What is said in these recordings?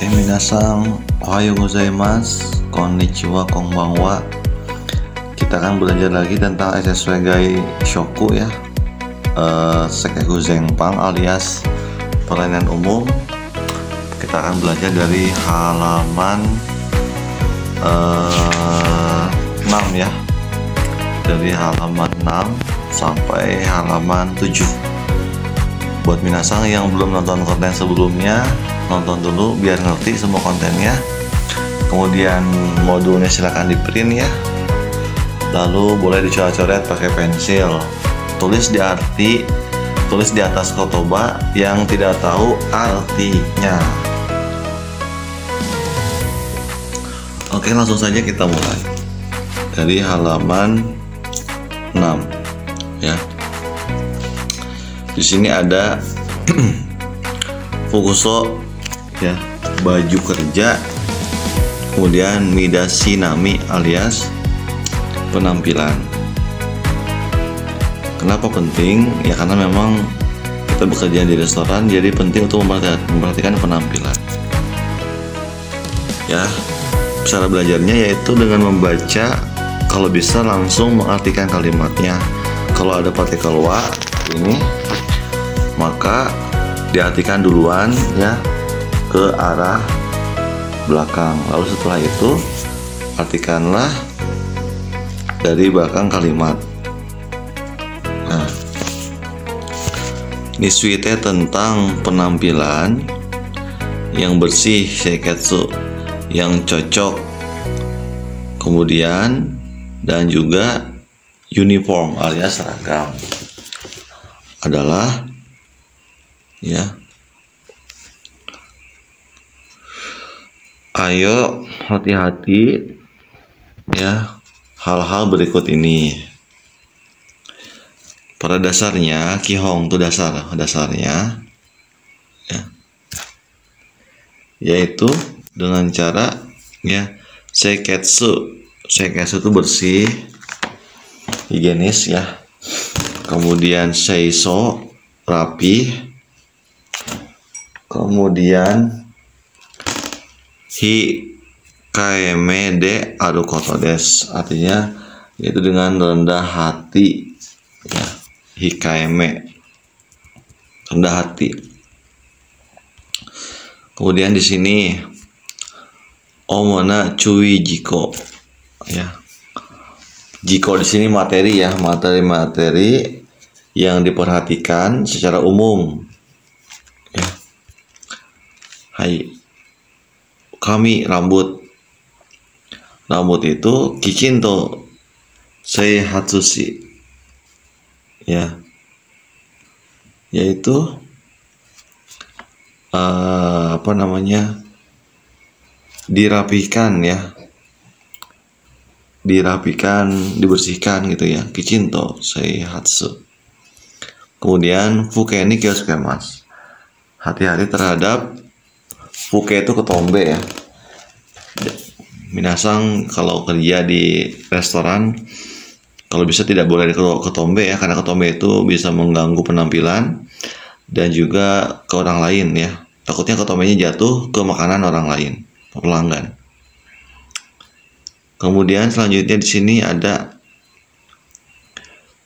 Minasan, ohayo gozaimasu, konnichiwa, konbanwa. Kita akan belajar lagi tentang SSW Shoku ya, Sekeku Zenpang alias perainan umum. Kita akan belajar dari halaman 6 ya, dari halaman 6 sampai halaman 7. Buat minasan yang belum nonton konten sebelumnya, nonton dulu biar ngerti semua kontennya. Kemudian modulnya silahkan di print ya, lalu boleh dicoret-coret pakai pensil, tulis di atas kotoba yang tidak tahu artinya. Oke, langsung saja kita mulai dari halaman 6 ya. Di sini ada fukuso ya, baju kerja, kemudian midashinami alias penampilan. Kenapa penting? Ya karena memang kita bekerja di restoran, jadi penting untuk memperhatikan penampilan. Ya, cara belajarnya yaitu dengan membaca, kalau bisa langsung mengartikan kalimatnya. Kalau ada partikel wa ini, maka diartikan duluan ya ke arah belakang, lalu setelah itu artikanlah dari belakang kalimat. Nah, ini suite tentang penampilan yang bersih, seiketsu, yang cocok, kemudian dan juga uniform alias seragam adalah ya, ayo hati-hati ya hal-hal berikut ini. Pada dasarnya kihong itu dasarnya ya, yaitu dengan cara ya seiketsu itu bersih, higienis ya. Kemudian seiso rapi. Kemudian hikaeme de aru koto desu, artinya yaitu dengan rendah hati ya, hikaeme rendah hati. Kemudian di sini omona cui jiko ya, jiko di sini materi ya, materi yang diperhatikan secara umum ya. Hai, kami rambut itu kichinto seihatsushi ya, yaitu dirapikan ya, dibersihkan gitu ya, kichinto seihatsu. Kemudian fuke ni kiosukemasu, hati-hati terhadap fuke itu ketombe ya. Minasan kalau kerja di restoran, kalau bisa tidak boleh ketombe ya, karena ketombe itu bisa mengganggu penampilan dan juga ke orang lain ya. Takutnya ketombenya jatuh ke makanan orang lain, pelanggan. Kemudian selanjutnya di sini ada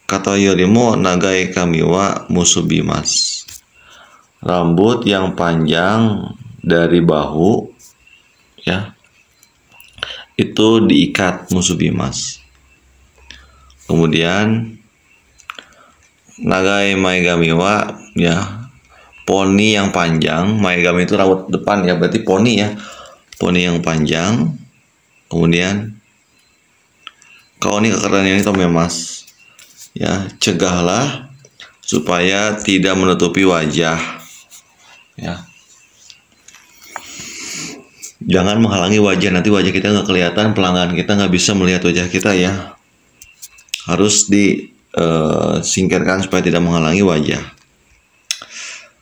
kata yorimo nagai kami wa musubimasu, rambut yang panjang dari bahu ya, itu diikat, musubimasu. Kemudian nagai maegami wa ya, poni yang panjang. Maegami itu rambut depan ya, berarti poni ya, poni yang panjang. Kemudian kau ini kekerannya ini tomemasu ya, cegahlah supaya tidak menutupi wajah ya, jangan menghalangi wajah, nanti wajah kita nggak kelihatan, pelanggan kita nggak bisa melihat wajah kita ya, harus disingkirkan supaya tidak menghalangi wajah.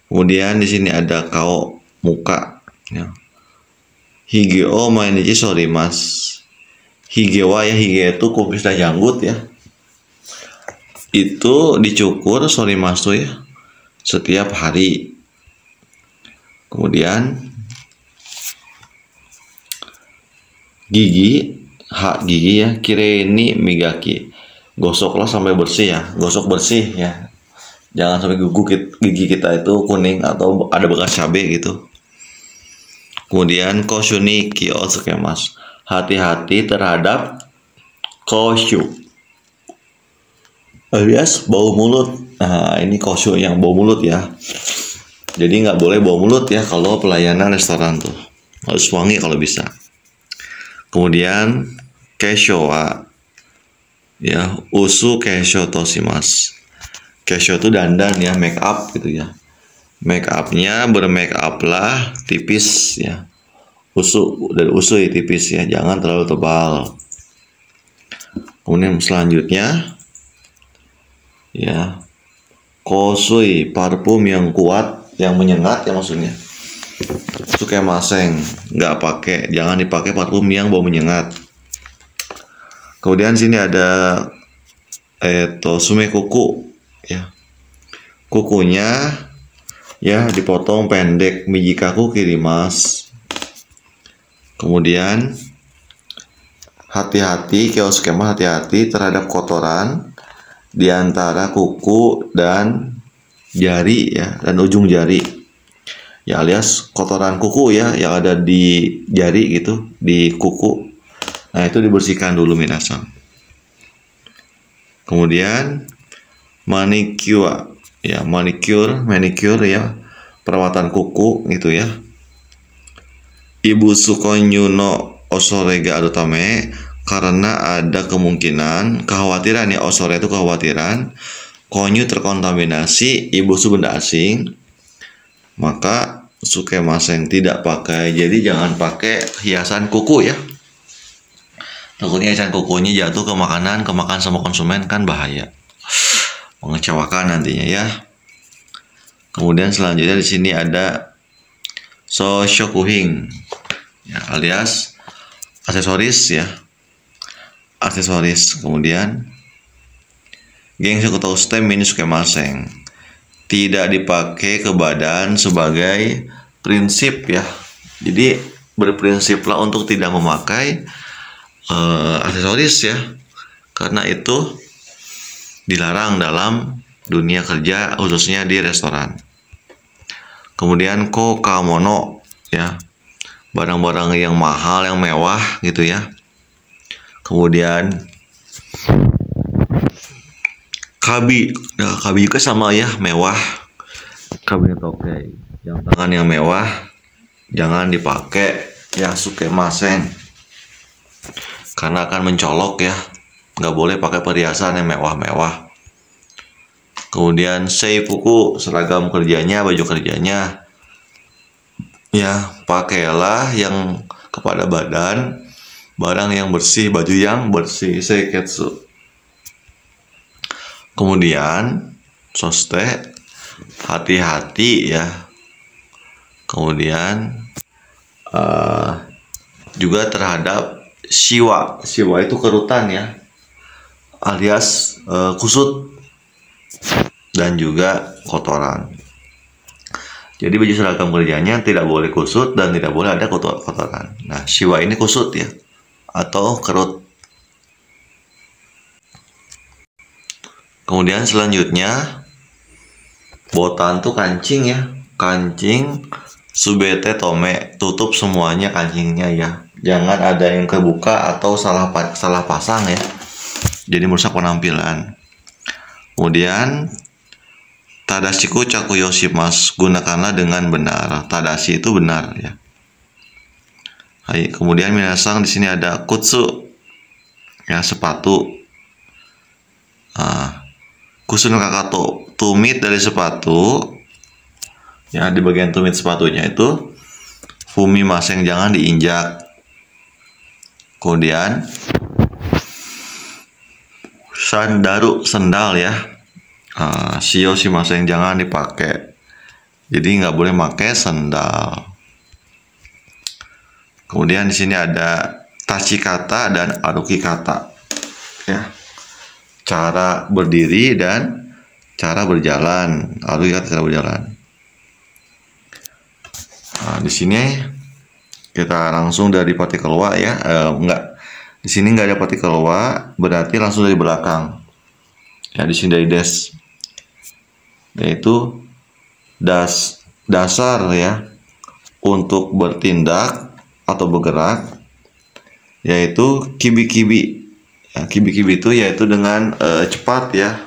Kemudian di sini ada kao, muka ya, hige o mainichi shorimasu, hige wa ya, hige itu kumis dan janggut ya, itu dicukur shorimasu ya, setiap hari. Kemudian gigi, hak gigi ya, kireni migaki. Gosoklah sampai bersih ya, gosok bersih ya. Jangan sampai gigi kita itu kuning atau ada bekas cabai gitu. Kemudian koshuni kiosukemas. Hati-hati terhadap koshu, alias bau mulut. Nah, ini koshu yang bau mulut ya. Jadi nggak boleh bau mulut ya kalau pelayanan restoran tuh. Harus wangi kalau bisa. Kemudian kesho wa ya, usu kesho toshimasu. Kesho itu dandan ya, make up gitu ya. Make upnya bermake up lah tipis ya. Usu dari usu ya, tipis ya, jangan terlalu tebal. Kemudian selanjutnya ya, kosui, parfum yang kuat, yang menyengat ya maksudnya. Sukemaseng, nggak pakai, jangan dipakai parfum yang bau menyengat. Kemudian sini ada sume kuku ya. Kukunya ya dipotong pendek, mijikaku kirimas. Kemudian hati-hati, hati-hati terhadap kotoran di antara kuku dan jari ya, dan ujung jari. Ya, alias kotoran kuku ya yang ada di jari gitu, di kuku. Nah, itu dibersihkan dulu minasan. Kemudian manicure ya, manicure ya, perawatan kuku gitu ya. Ibu sukonyu no osorega adotame, karena ada kemungkinan, kekhawatiran ya, osore itu kekhawatiran konyu terkontaminasi ibusu benda asing, maka sukemaseng tidak pakai. Jadi jangan pakai hiasan kuku ya. Takutnya hiasan kukunya jatuh ke makanan, kemakan sama konsumen kan bahaya, mengecewakan nantinya ya. Kemudian selanjutnya di sini ada soshokuhin ya, alias aksesoris ya, aksesoris. Kemudian gengsi atau stem ini sukemaseng, tidak dipakai ke badan sebagai prinsip ya. Jadi berprinsiplah untuk tidak memakai aksesoris ya, karena itu dilarang dalam dunia kerja, khususnya di restoran. Kemudian kokamono ya, barang-barang yang mahal, yang mewah gitu ya. Kemudian kabi, nah, kabi juga sama ya, mewah. Kabinet oke, yang tangan yang mewah jangan dipakai ya, sukemaseng, karena akan mencolok ya. Nggak boleh pakai perhiasan yang mewah-mewah. Kemudian seifuku, seragam kerjanya, baju kerjanya ya, pakailah yang kepada badan, barang yang bersih, baju yang bersih, seiketsu. Kemudian soste, hati-hati ya. Kemudian juga terhadap siwa itu kerutan ya, alias kusut dan juga kotoran. Jadi baju seragam kerjanya tidak boleh kusut dan tidak boleh ada kotoran. Nah, siwa ini kusut ya, atau kerut. Kemudian selanjutnya botan tuh kancing ya, kancing subete tome, tutup semuanya kancingnya ya. Jangan ada yang kebuka atau salah pasang ya, jadi merusak penampilan. Kemudian tadashiku cakuyoshimasu, gunakanlah dengan benar. Tadashi itu benar ya. Hai, kemudian minasang di sini ada kutsu ya, sepatu. Kusun kakato, tumit dari sepatu ya, di bagian tumit sepatunya itu fumimaseng, jangan diinjak. Kemudian sandaru, sendal ya, shio shimaseng, jangan dipakai. Jadi nggak boleh pakai sendal. Kemudian di sini ada tachikata dan arukikata ya, cara berdiri dan cara berjalan. Arukikata cara berjalan. Nah, di sini Kita langsung dari partikel wa ya. Enggak. Di sini nggak ada partikel wa, berarti langsung dari belakang. Ya, di sini dari des. Yaitu dasar ya untuk bertindak atau bergerak, yaitu kibi-kibi. Ya, kibi-kibi itu yaitu dengan cepat ya.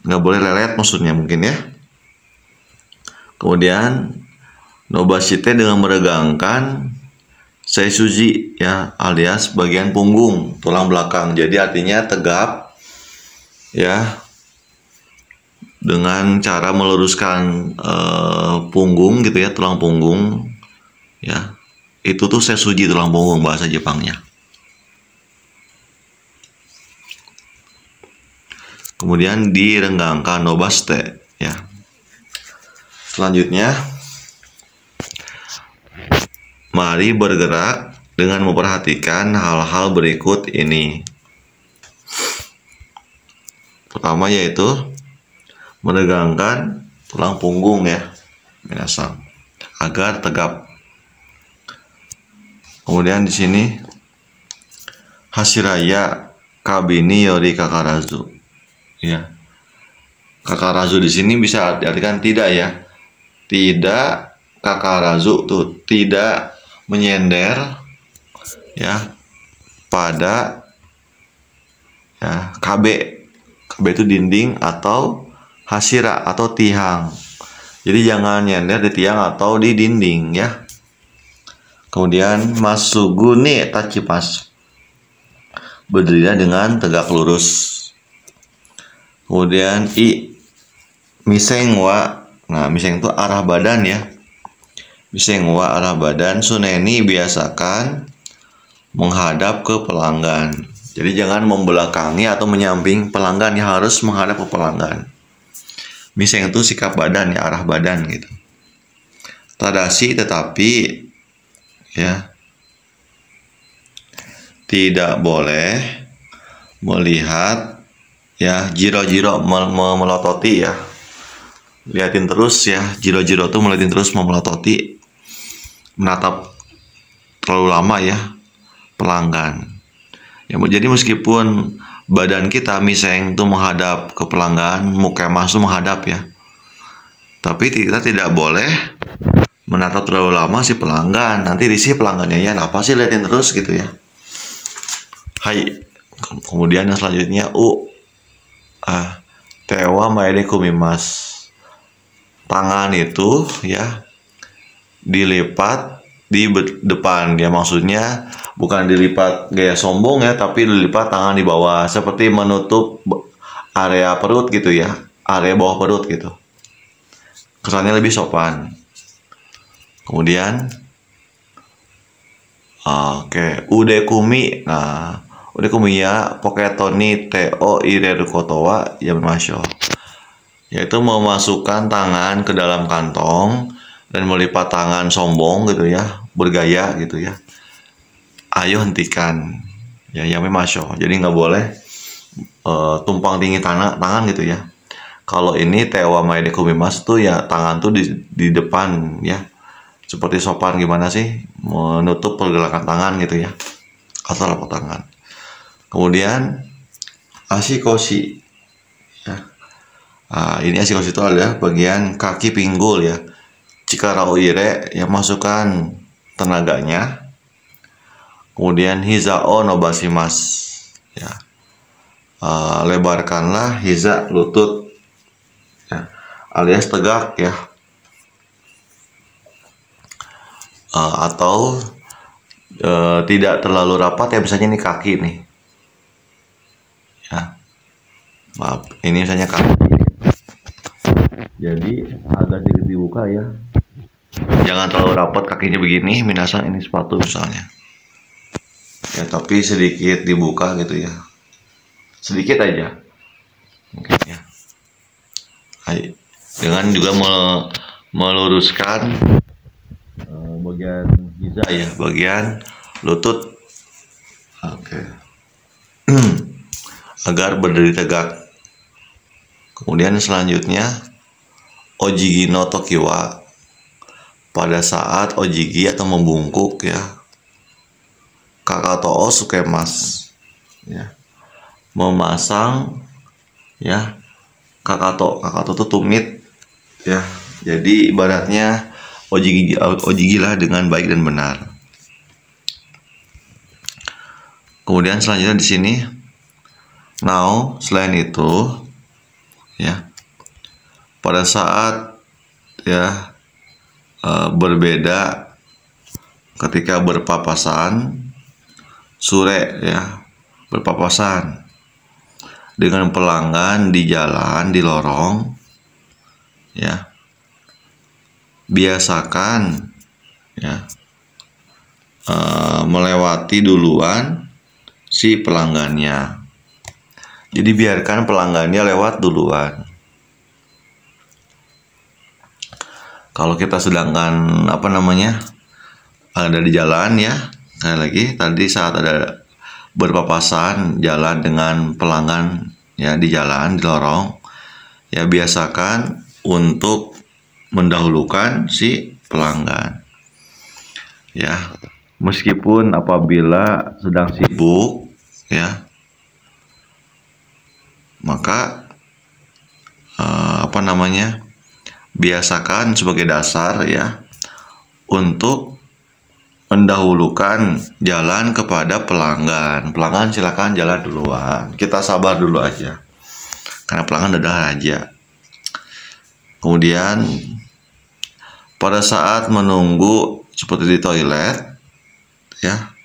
Nggak boleh lelet maksudnya mungkin ya. Kemudian nobashite dengan meregangkan seisuji ya, alias bagian punggung, tulang belakang. Jadi artinya tegap ya, dengan cara meluruskan punggung gitu ya, tulang punggung ya. Itu tuh seisuji, tulang punggung bahasa Jepangnya. Kemudian direnggangkan nobashite ya. Selanjutnya, mari bergerak dengan memperhatikan hal-hal berikut ini. Pertama yaitu meregangkan tulang punggung ya, minasan, agar tegap. Kemudian di sini hashiraya kabini yori kakarazu. Ya. Kakarazu di sini bisa diartikan tidak ya. Tidak kakarazu tuh tidak menyender ya pada ya KB. KB itu dinding atau hashira atau tiang. Jadi jangan nyender di tiang atau di dinding ya. Kemudian masugune tachimas. Berdiri dengan tegak lurus. Kemudian miseng wa. Nah, miseng itu arah badan ya. Miseng wa arah badan. Suneni biasakan menghadap ke pelanggan. Jadi jangan membelakangi atau menyamping pelanggan, yang harus menghadap ke pelanggan. Miseng itu sikap badan ya, arah badan gitu. Tadashi tetapi ya tidak boleh melihat ya jiro-jiro, melototi ya, liatin terus ya. Jiro-jiro tuh meliatin terus, memelototi, menatap terlalu lama ya pelanggan ya. Jadi meskipun badan kita miseng tuh menghadap ke pelanggan, muka mas tuh menghadap ya, tapi kita tidak boleh menatap terlalu lama si pelanggan. Nanti risih pelanggannya ya, apa sih liatin terus gitu ya. Hai. Kemudian yang selanjutnya tewa maede kumimas. Tangan itu ya dilipat di depan ya, maksudnya bukan dilipat gaya sombong ya, tapi dilipat tangan di bawah seperti menutup area perut gitu ya, area bawah perut gitu. Kesannya lebih sopan. Kemudian udekumi. Nah, udekumi ya poketoni teo ireru kotowa yamasho. Yaitu memasukkan tangan ke dalam kantong dan melipat tangan sombong gitu ya, bergaya gitu ya. Ayo hentikan ya, yamasho. Jadi nggak boleh tumpang tinggi tangan gitu ya. Kalau ini tewa maede kumimas tuh ya, tangan tuh di depan ya. Seperti sopan gimana sih, menutup pergerakan tangan gitu ya, atau telapak tangan. Kemudian ashikoshi ya. Ini ashikoshi itu adalah bagian kaki pinggul ya. Chikara oire yang masukkan tenaganya. Kemudian hiza o nobashimas ya. Lebarkanlah hiza, lutut ya, alias tegak ya. Atau tidak terlalu rapat ya, misalnya ini kaki nih ya, maaf, ini misalnya kaki, jadi agak sedikit dibuka ya, jangan terlalu rapat kakinya begini. Minasan ini sepatu misalnya ya, tapi sedikit dibuka gitu ya, sedikit aja mungkin ya. Dengan juga meluruskan bagian hiza ya, bagian lutut. Oke. Agar berdiri tegak. Kemudian selanjutnya ojigi no toki wa pada saat ojigi atau membungkuk ya, Kakato Sukemas ya, memasang ya Kakato itu tumit ya. Jadi ibaratnya ojigi lah dengan baik dan benar. Kemudian selanjutnya di sini now, selain itu ya, pada saat ya berbeda ketika berpapasan sure ya, berpapasan dengan pelanggan di jalan, di lorong ya, biasakan ya melewati duluan si pelanggannya. Jadi biarkan pelanggannya lewat duluan. Kalau kita sedangkan ada di jalan ya, sekali lagi tadi saat ada berpapasan jalan dengan pelanggan ya, di jalan, di lorong ya, biasakan untuk mendahulukan si pelanggan ya, meskipun apabila sedang sibuk ya, maka biasakan sebagai dasar ya untuk mendahulukan jalan kepada pelanggan. Pelanggan silakan jalan duluan, kita sabar dulu aja karena pelanggan adalah raja. Kemudian pada saat menunggu seperti di toilet ya,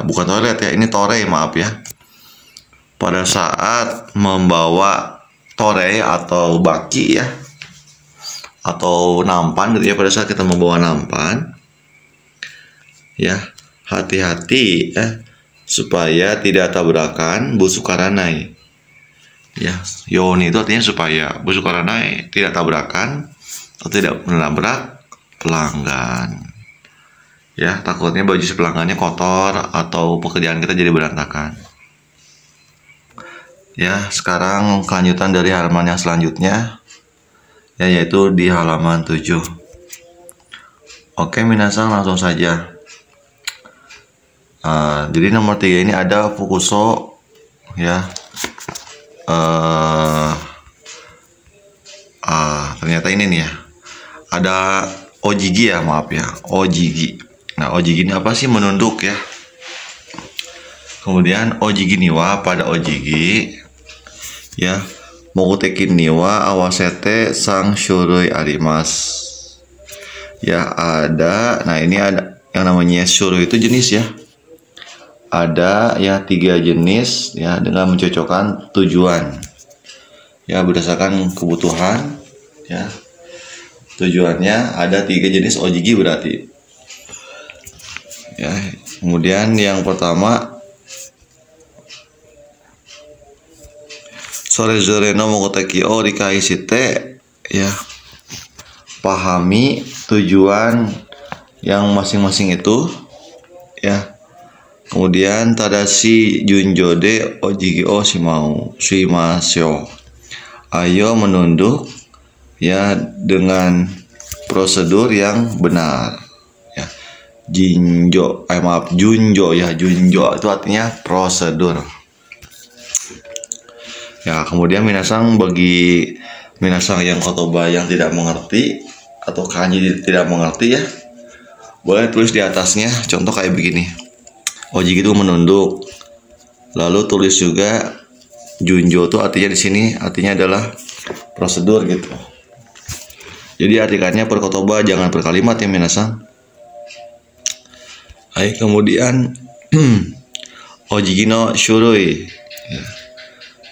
bukan toilet ya, ini tore, maaf ya. Pada saat membawa tore atau baki ya, atau nampan gitu ya, pada saat kita membawa nampan ya, hati-hati ya supaya tidak tabrakan busukaranai ya. Yoni itu artinya supaya, busukaranai tidak tabrakan atau tidak menabrak pelanggan ya, takutnya baju si pelanggannya kotor atau pekerjaan kita jadi berantakan ya. Sekarang kelanjutan dari halaman yang selanjutnya ya, yaitu di halaman 7. Oke, minasan langsung saja. Jadi nomor 3 ini ada fukuso ya. Ternyata ini nih ya, ada ojigi ya, maaf ya, ojigi. Nah, ojigi ini apa sih? Menunduk ya. Kemudian ojigi niwa, pada ojigi ya, Mokuteki niwa awasete sang shurui arimas ya, ada. Nah, ini ada yang namanya shurui itu jenis ya, ada ya 3 jenis ya, dengan mencocokkan tujuan ya, berdasarkan kebutuhan ya, tujuannya ada 3 jenis ojigi berarti ya. Kemudian yang pertama, sore-sore no mokuteki o rikaisite ya, pahami tujuan yang masing-masing itu ya. Kemudian tadashi junjode ojigi o shimasyo, ayo menunduk ya dengan prosedur yang benar ya. Junjo ya, junjo itu artinya prosedur ya. Kemudian minasang, bagi minasang yang kotoba yang tidak mengerti atau kanji tidak mengerti ya, boleh tulis di atasnya contoh kayak begini. Ojigi itu menunduk, lalu tulis juga junjo itu artinya di sini artinya adalah prosedur gitu. Jadi artikannya per kotoba, jangan per kalimat ya minasang. Kemudian ojigi no shurui ya,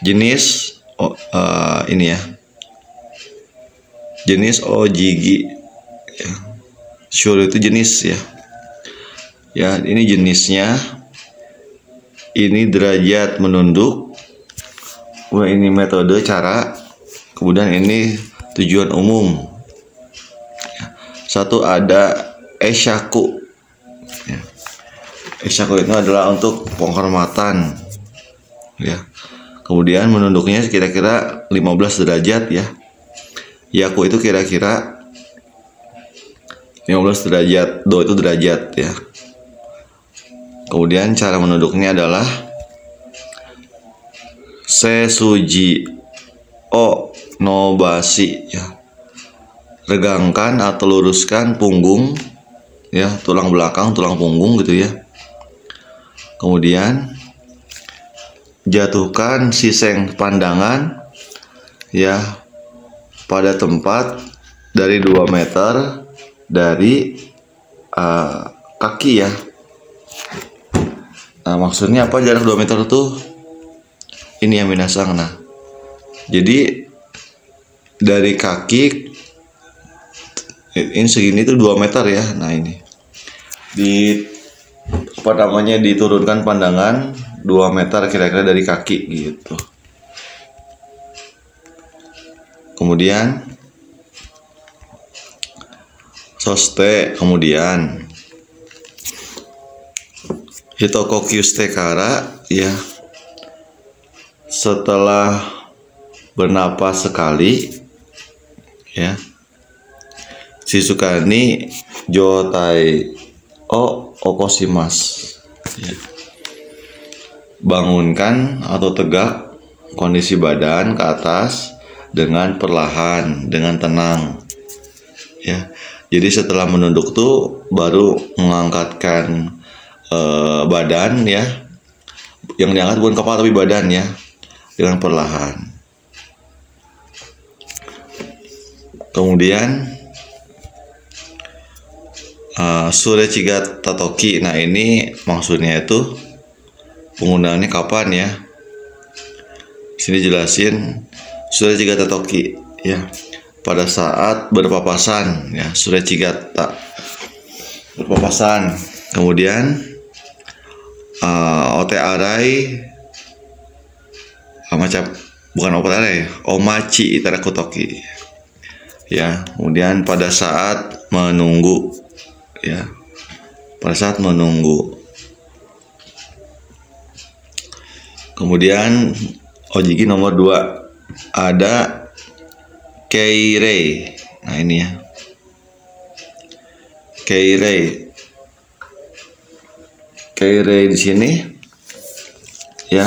jenis ini ya, jenis ojigi ya. Shurui itu jenis ya. Ya, ini jenisnya, ini derajat menunduk, ini metode cara, kemudian ini tujuan umum ya. Satu ada eshaku ya. Eshaku itu adalah untuk penghormatan ya. Kemudian menunduknya kira-kira 15 derajat ya. Yaku itu kira-kira 15 derajat. Do itu derajat ya. Kemudian cara menunduknya adalah sesuji o nobasi ya. Regangkan atau luruskan punggung ya, tulang belakang, tulang punggung gitu ya. Kemudian jatuhkan siseng pandangan ya pada tempat dari 2 meter dari kaki ya. Nah, maksudnya apa jarak 2 meter itu? Ini yang minasang. Nah, jadi dari kaki ini segini tuh 2 meter ya. Nah, ini diturunkan pandangan 2 meter kira-kira dari kaki gitu. Kemudian soste, kemudian hitokokyuste kara ya. Setelah bernapas sekali ya, shizukani jotai o okoshimasu ya. Bangunkan atau tegak kondisi badan ke atas dengan perlahan, dengan tenang ya. Jadi setelah menunduk tuh baru mengangkatkan badan ya. Yang diangkat bukan kepala tapi badan ya, dengan perlahan. Kemudian sure chiga tatoki. Nah, ini maksudnya itu penggunaannya kapan ya. Sini jelasin sure chiga tatoki ya, pada saat berpapasan ya, sure chigata berpapasan. Kemudian ote arai macam bukan ote arai, omachi itarakutoki ya. Kemudian pada saat menunggu ya, pada saat menunggu. Kemudian ojiki nomor 2 ada keirei. Nah, ini ya, keirei. Keirei di sini ya,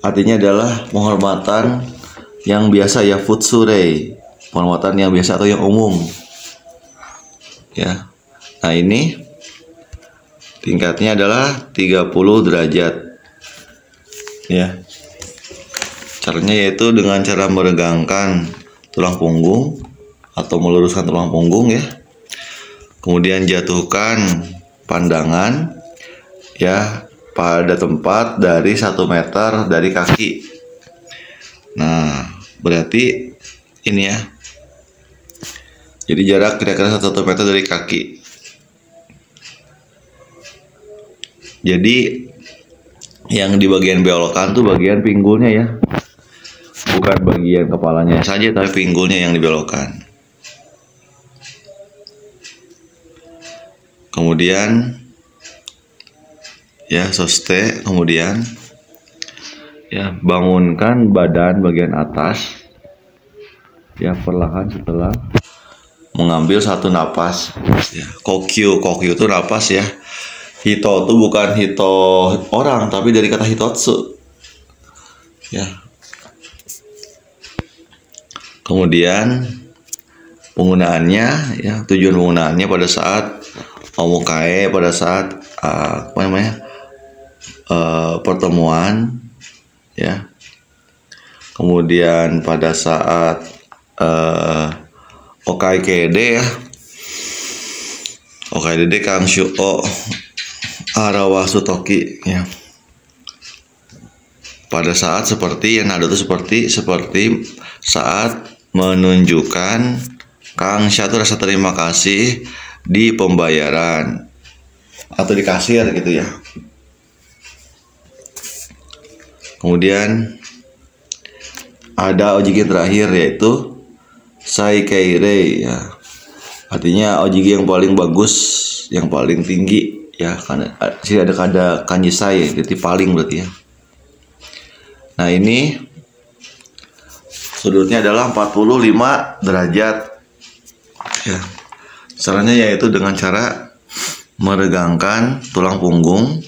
artinya adalah penghormatan yang biasa ya, futsurei, penghormatan yang biasa atau yang umum ya. Nah, ini tingkatnya adalah 30 derajat ya. Caranya yaitu dengan cara meregangkan tulang punggung atau meluruskan tulang punggung ya. Kemudian jatuhkan pandangan ya pada tempat dari 1 meter dari kaki. Nah, berarti ini ya. Jadi jarak kira-kira 1 meter dari kaki. Jadi yang di bagian belokan tuh bagian pinggulnya ya, bukan bagian kepalanya saja, tapi pinggulnya yang dibelokkan. Kemudian ya soste, kemudian ya bangunkan badan bagian atas ya perlahan setelah mengambil 1 napas ya. Kokyu itu napas ya. Hito itu bukan hito orang, tapi dari kata hitotsu ya. Kemudian penggunaannya ya, tujuan penggunaannya pada saat omukae, pada saat pertemuan ya. Kemudian pada saat okai kede ya, okai kede kangshu o arawasu toki ya. Pada saat seperti yang ada itu seperti saat menunjukkan kangsha itu rasa terima kasih di pembayaran atau di kasir gitu ya. Kemudian ada ojiki terakhir yaitu saikeirei ya. Artinya ojiki yang paling bagus, yang paling tinggi ya, karena sini ada kanji sai, jadi paling berarti ya. Nah, ini sudutnya adalah 45 derajat ya. Caranya yaitu dengan cara meregangkan tulang punggung,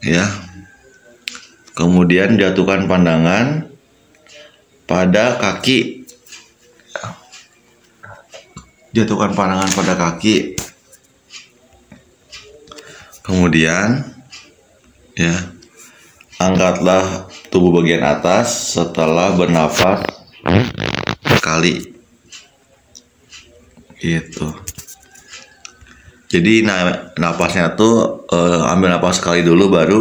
ya. Kemudian jatuhkan pandangan pada kaki. Jatuhkan pandangan pada kaki. Kemudian, ya, angkatlah tubuh bagian atas setelah bernafas sekali. Gitu. Jadi napasnya tuh ambil napas sekali dulu, baru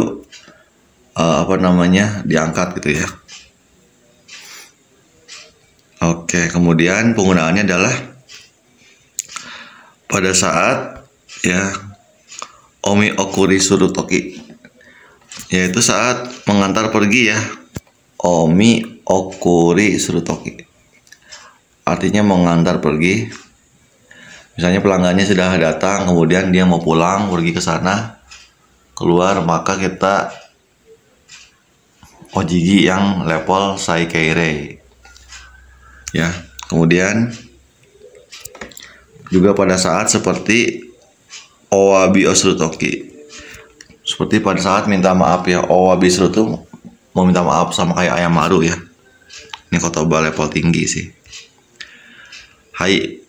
diangkat gitu ya. Oke, kemudian penggunaannya adalah pada saat ya omi okuri surutoki, yaitu saat mengantar pergi ya. Omi okuri surutoki artinya mengantar pergi. Misalnya pelanggannya sudah datang, kemudian dia mau pulang, pergi ke sana, keluar, maka kita ojigi yang level saikeirei. Ya, kemudian juga pada saat seperti owabi osurutoki, seperti pada saat minta maaf ya. Owabi suru itu mau minta maaf, sama kayak ayam maru ya. Ini kotoba level tinggi sih. Hai,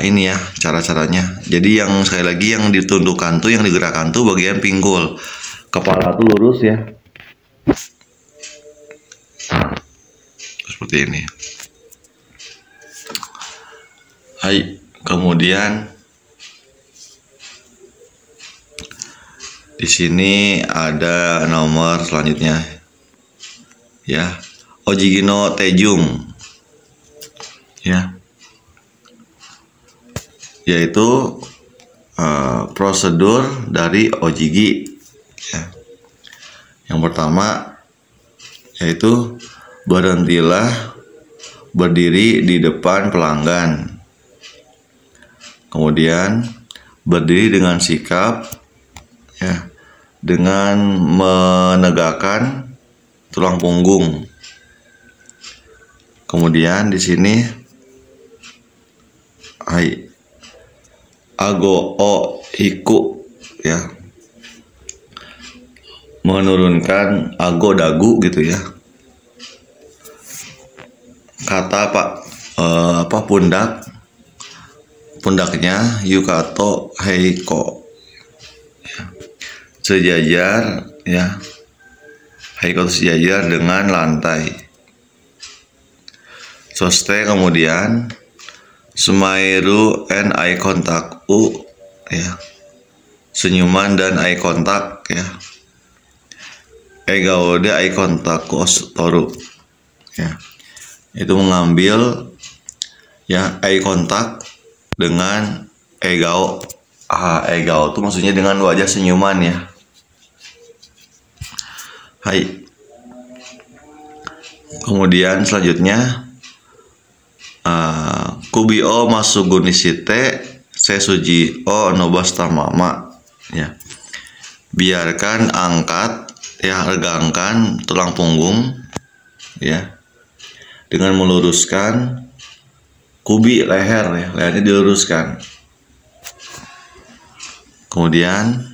ini ya cara-caranya. Jadi yang sekali lagi yang ditundukkan tuh, yang digerakkan tuh bagian pinggul, kepala tuh lurus ya. Seperti ini. Hai, kemudian di sini ada nomor selanjutnya ya, ojigi no tejung ya, yaitu prosedur dari ojigi ya. Yang pertama yaitu berhentilah berdiri di depan pelanggan. Kemudian berdiri dengan sikap ya, dengan menegakkan tulang punggung. Kemudian di sini ago o hiku ya, menurunkan ago dagu gitu ya. Kata pundaknya yukato heiko ya, sejajar ya, heiko sejajar dengan lantai. Soste, kemudian smairu and eye contact ya, senyuman dan eye contact ya. Egao de eye contact toru ya, itu mengambil ya eye contact dengan egao. Egao itu maksudnya dengan wajah senyuman ya. Hai. Kemudian selanjutnya kubi o masugunishite sesuji o nobasta mama ya. Biarkan angkat ya, regangkan tulang punggung ya, dengan meluruskan kubi leher ya, lehernya diluruskan. Kemudian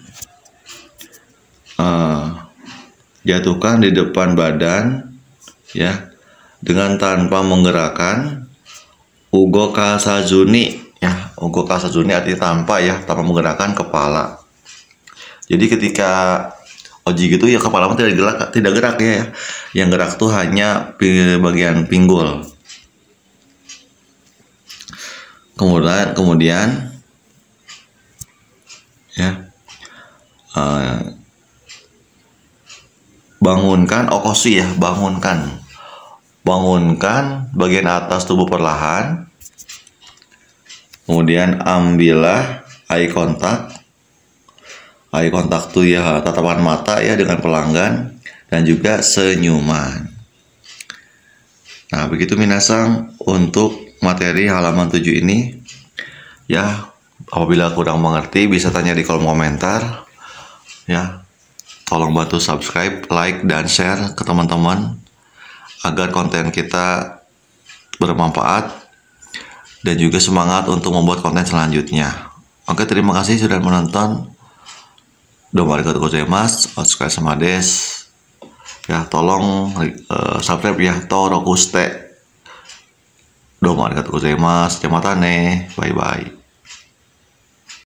jatuhkan di depan badan ya, dengan tanpa menggerakkan ugo kasazuni ya. Ugo kasazuni artinya tanpa ya, tanpa menggerakkan kepala. Jadi ketika oji gitu ya, kepala tidak gerak ya. Yang gerak tuh hanya bagian pinggul. Kemudian ya, bangunkan okoshi ya, bangunkan bagian atas tubuh perlahan. Kemudian ambillah eye contact tuh ya, tatapan mata ya dengan pelanggan, dan juga senyuman. Nah, begitu minasang untuk materi halaman 7 ini ya. Apabila kurang mengerti bisa tanya di kolom komentar ya. Tolong bantu subscribe, like, dan share ke teman-teman agar konten kita bermanfaat dan juga semangat untuk membuat konten selanjutnya. Oke, terima kasih sudah menonton. Domo arigatou gozaimasu, otsukare sama desu. Ya, tolong subscribe ya, Torokuste. Domo arigatou gozaimasu, jamatane, bye bye.